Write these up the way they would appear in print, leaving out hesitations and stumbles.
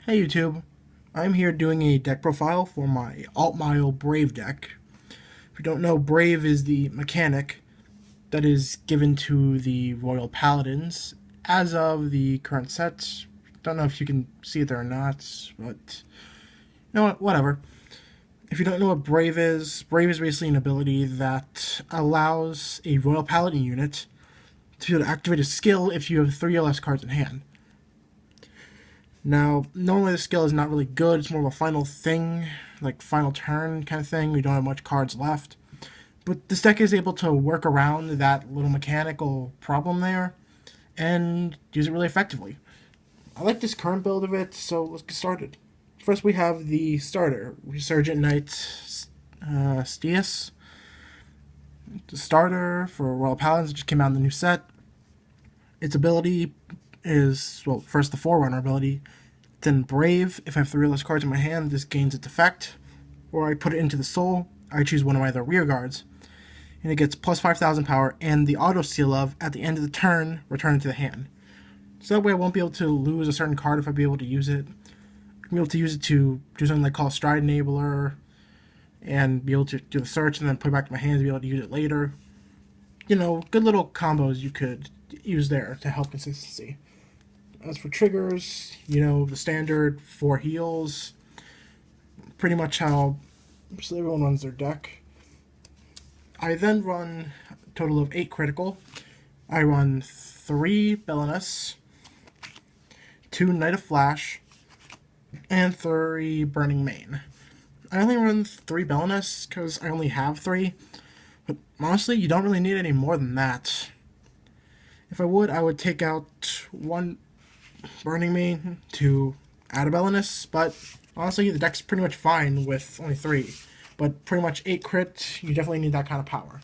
Hey YouTube, I'm here doing a deck profile for my Alt-Mile Brave deck. If you don't know, Brave is the mechanic that is given to the Royal Paladins as of the current set. Don't know if you can see it there or not, but you know what, whatever. If you don't know what Brave is basically an ability that allows a Royal Paladin unit to be able to activate a skill if you have 3 or less cards in hand. Now, normally the skill is not really good. It's more of a final thing, like final turn kind of thing. We don't have much cards left. But this deck is able to work around that little mechanical problem there and use it really effectively. I like this current build of it, so let's get started. First we have the starter, Resurgent Knight Stias. The starter for Royal Paladins just came out in the new set. Its ability is, well, first the Forerunner ability, then Brave. If I have 3 or less cards in my hand, this gains its effect. Or I put it into the Soul, I choose one of my other rear guards, and it gets plus 5,000 power and the auto seal of, at the end of the turn, return it to the hand. So that way I won't be able to lose a certain card if I be able to use it. I'll be able to use it to do something like call Stride Enabler, and be able to do the search and then put it back to my hand to be able to use it later. You know, good little combos you could use there to help consistency. As for triggers, you know, the standard 4 heals, pretty much how everyone runs their deck. I then run a total of 8 critical. I run 3 Belinus, 2 Knight of Flash, and 3 Burning Mane. I only run 3 Belinus because I only have 3, but honestly, you don't really need any more than that. If I would take out 1 Burning Mane to add a Belinus, but honestly, the deck's pretty much fine with only 3. But pretty much 8 crit, you definitely need that kind of power.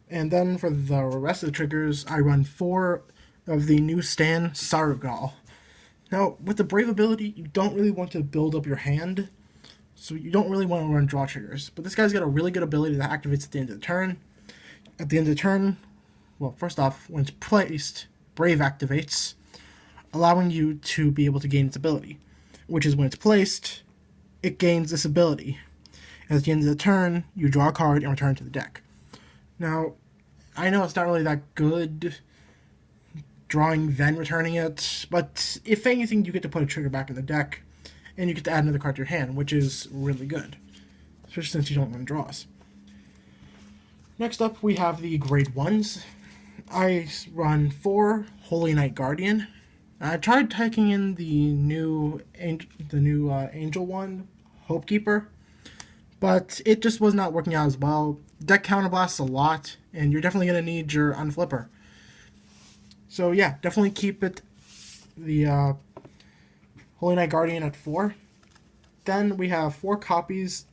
And then for the rest of the triggers, I run 4 of the new Stan Sargal. Now, with the Brave ability, you don't really want to build up your hand, so you don't really want to run draw triggers. But this guy's got a really good ability that activates at the end of the turn. At the end of the turn, well, first off, when it's placed, Brave activates, allowing you to be able to gain its ability, which is when it's placed, it gains this ability. At the end of the turn, you draw a card and return it to the deck. Now, I know it's not really that good drawing then returning it, but if anything, you get to put a trigger back in the deck, and you get to add another card to your hand, which is really good, especially since you don't run draws. Next up, we have the Grade 1s. I run 4 Holy Knight Guardian. I tried taking in the new Angel one, Hopekeeper, but it just was not working out as well. Deck counterblasts a lot, and you're definitely going to need your Unflipper. So yeah, definitely keep it the Holy Knight Guardian at 4. Then we have 4 copies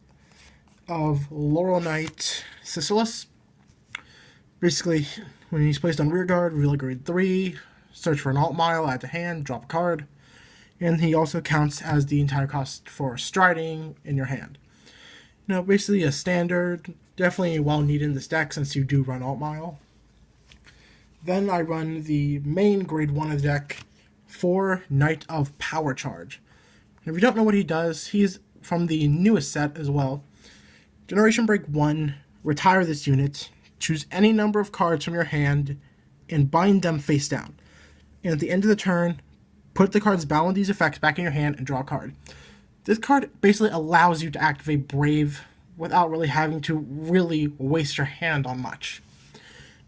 of Laurel Knight Sisylas. Basically, when he's placed on rearguard, reveal a grade 3, search for an Alt-Mile, add to hand, drop a card, and he also counts as the entire cost for striding in your hand. You know, basically a standard, definitely well needed in this deck since you do run Alt-Mile. Then I run the main grade 1 of the deck, 4 Knight of Power Charge. And if you don't know what he does, he's from the newest set as well. Generation Break 1, retire this unit, choose any number of cards from your hand, and bind them face down. And at the end of the turn, put the cards bound with these effects back in your hand and draw a card. This card basically allows you to activate Brave without really having to really waste your hand on much.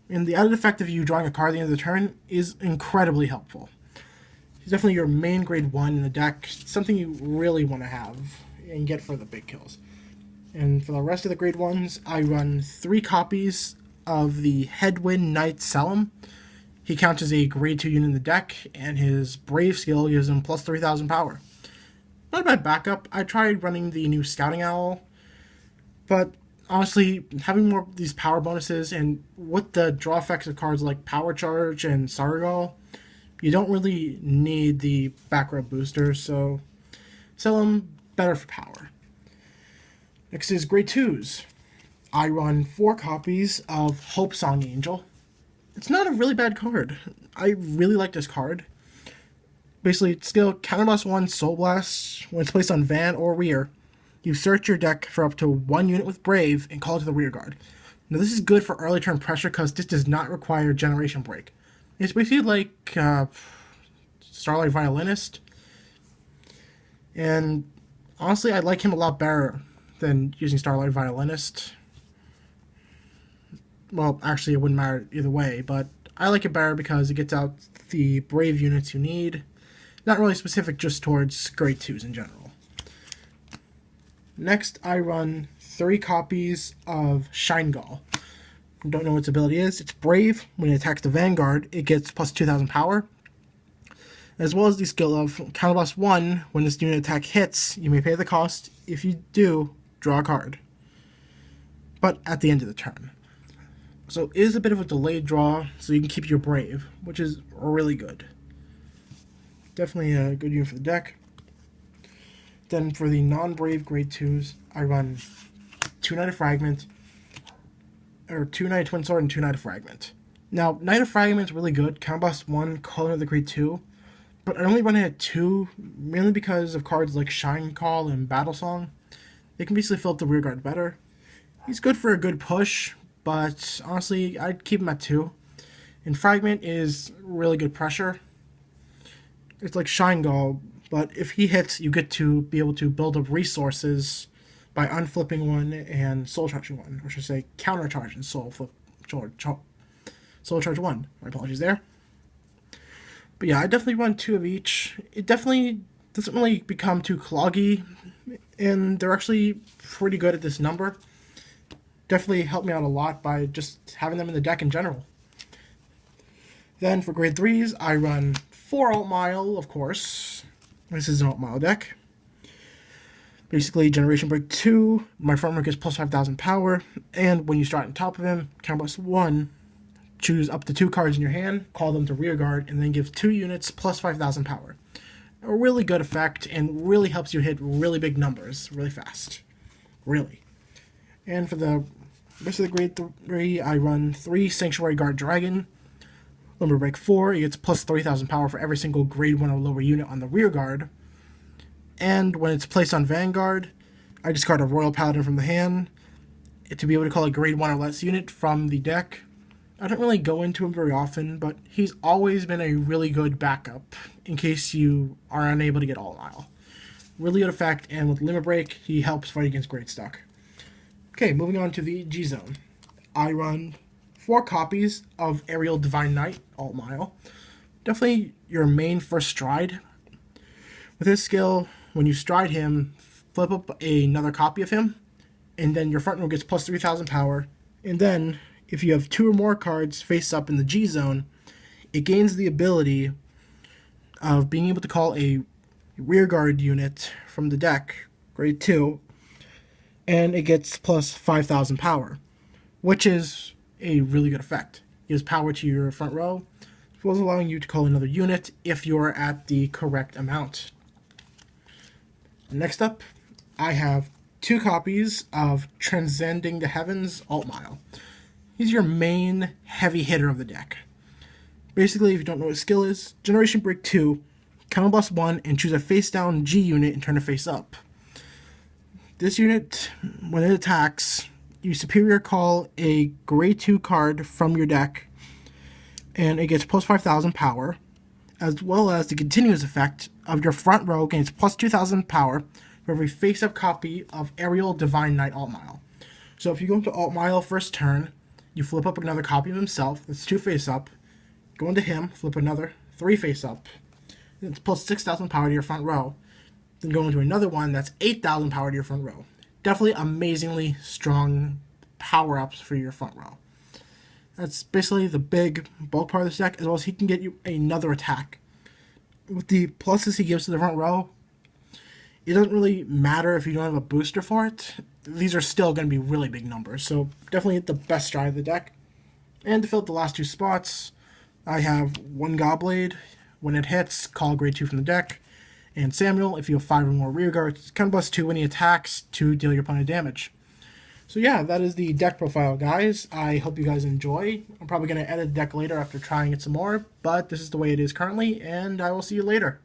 And the added effect of you drawing a card at the end of the turn is incredibly helpful. He's definitely your main grade 1 in the deck, something you really want to have and get for the big kills. And for the rest of the grade 1s, I run 3 copies of the Headwind Knight Selim. He counts as a grade 2 unit in the deck, and his Brave skill gives him plus 3,000 power. Not a bad backup. I tried running the new Scouting Owl, but honestly, having more of these power bonuses and with the draw effects of cards like Power Charge and Sargal, you don't really need the back row boosters, so Selim better for power. Next is grade 2s. I run 4 copies of Hope Song Angel. It's not a really bad card. I really like this card. Basically, skill counterblast 1 Soul Blast. When it's placed on van or rear, you search your deck for up to 1 unit with Brave and call it to the rear guard. Now this is good for early turn pressure because this does not require Generation Break. It's basically like Starlight Violinist. And honestly, I like him a lot better than using Starlight Violinist. Well, actually, it wouldn't matter either way, but I like it better because it gets out the Brave units you need. Not really specific, just towards grade 2s in general. Next, I run 3 copies of Shine Gall. Don't know what its ability is. It's Brave. When it attacks the Vanguard, it gets plus 2,000 power. As well as the skill of Counterblast 1. When this unit attack hits, you may pay the cost. If you do, draw a card. But at the end of the turn. So it is a bit of a delayed draw, so you can keep your Brave, which is really good. Definitely a good unit for the deck. Then for the non-Brave grade 2s, I run 2 Knight of Fragment, or 2 Knight of Twin Sword and 2 Knight of Fragment. Now, Knight of Fragment is really good. Counterblast 1, call another grade 2. But I only run it at 2, mainly because of cards like Shine Call and Battle Song. They can basically fill up the rear guard better. He's good for a good push, but honestly, I'd keep him at 2. And Fragment is really good pressure. It's like Shine Gall, but if he hits, you get to be able to build up resources by unflipping 1 and soul charging 1, or should I say countercharge and soul charge 1. My apologies there. But yeah, I definitely run 2 of each. It definitely doesn't really become too cloggy, and they're actually pretty good at this number. Definitely helped me out a lot by just having them in the deck in general. Then for grade 3s, I run 4 Alt Mile, of course. This is an Alt Mile deck. Basically, Generation Break 2, my front row gets plus 5,000 power, and when you start on top of him, Counterblast 1, choose up to 2 cards in your hand, call them to rear guard, and then give 2 units plus 5,000 power. A really good effect, and really helps you hit really big numbers really fast. Really. And for the rest of the grade 3, I run 3 Sanctuary Guard Dragon. Limber Break 4, it gets plus 3,000 power for every single grade 1 or lower unit on the rear guard. And when it's placed on Vanguard, I discard a Royal Paladin from the hand to be able to call a grade 1 or less unit from the deck. I don't really go into him very often, but he's always been a really good backup in case you are unable to get Alt Mile. Really good effect, and with Limit Break, he helps fight against Great Stuck. Okay, moving on to the G-Zone. I run 4 copies of Aerial Divine Knight, Alt Mile. Definitely your main first stride. With his skill, when you stride him, flip up another copy of him, and then your front row gets plus 3,000 power. And then, if you have 2 or more cards face up in the G-Zone, it gains the ability of being able to call a rear guard unit from the deck, grade 2, and it gets plus 5,000 power, which is a really good effect. It gives power to your front row, as well as allowing you to call another unit if you're at the correct amount. Next up, I have 2 copies of Transcending the Heavens, Alt Mile. He's your main heavy hitter of the deck. Basically, if you don't know what his skill is, Generation Break 2, Counterblast 1, and choose a face-down G unit and turn it face-up. This unit, when it attacks, you superior call a grade 2 card from your deck, and it gets plus 5,000 power, as well as the continuous effect of your front row gains plus 2,000 power for every face-up copy of Aerial Divine Knight Alt Mile. So if you go into Alt Mile first turn, you flip up another copy of himself, that's 2 face-up, go into him, flip another 3 face-up, it's plus 6,000 power to your front row, then go into another one that's 8,000 power to your front row. Definitely amazingly strong power-ups for your front row. That's basically the big bulk part of this deck, as well as he can get you another attack. With the pluses he gives to the front row, it doesn't really matter if you don't have a booster for it. These are still going to be really big numbers, so definitely the best stride of the deck. And to fill up the last 2 spots, I have 1 Gobblade. When it hits, call grade 2 from the deck. And Samuel, if you have 5 or more rear guards, Counterblast 2 when he attacks to deal your opponent damage. So yeah, that is the deck profile, guys. I hope you guys enjoy. I'm probably going to edit the deck later after trying it some more, but this is the way it is currently, and I will see you later.